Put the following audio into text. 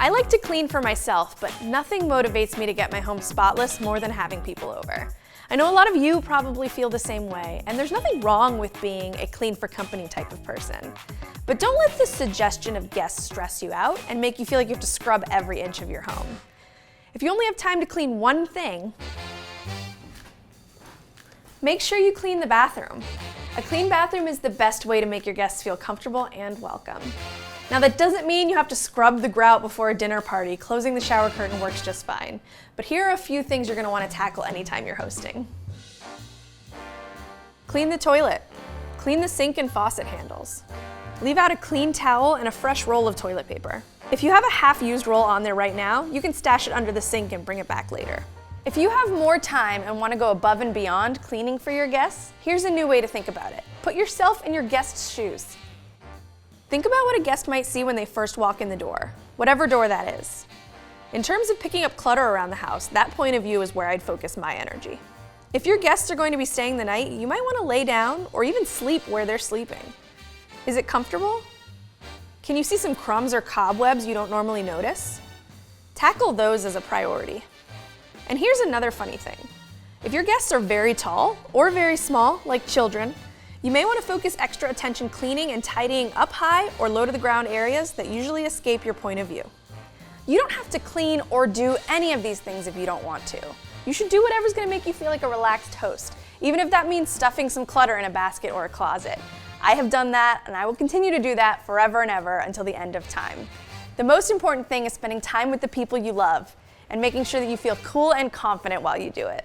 I like to clean for myself, but nothing motivates me to get my home spotless more than having people over. I know a lot of you probably feel the same way, and there's nothing wrong with being a clean for company type of person. But don't let the suggestion of guests stress you out and make you feel like you have to scrub every inch of your home. If you only have time to clean one thing, make sure you clean the bathroom. A clean bathroom is the best way to make your guests feel comfortable and welcome. Now that doesn't mean you have to scrub the grout before a dinner party. Closing the shower curtain works just fine. But here are a few things you're going to want to tackle anytime you're hosting. Clean the toilet. Clean the sink and faucet handles. Leave out a clean towel and a fresh roll of toilet paper. If you have a half-used roll on there right now, you can stash it under the sink and bring it back later. If you have more time and want to go above and beyond cleaning for your guests, here's a new way to think about it. Put yourself in your guest's shoes. Think about what a guest might see when they first walk in the door, whatever door that is. In terms of picking up clutter around the house, that point of view is where I'd focus my energy. If your guests are going to be staying the night, you might want to lay down or even sleep where they're sleeping. Is it comfortable? Can you see some crumbs or cobwebs you don't normally notice? Tackle those as a priority. And here's another funny thing. If your guests are very tall or very small, like children, you may want to focus extra attention cleaning and tidying up high or low to the ground areas that usually escape your point of view. You don't have to clean or do any of these things if you don't want to. You should do whatever's going to make you feel like a relaxed host, even if that means stuffing some clutter in a basket or a closet. I have done that, and I will continue to do that forever and ever until the end of time. The most important thing is spending time with the people you love and making sure that you feel cool and confident while you do it.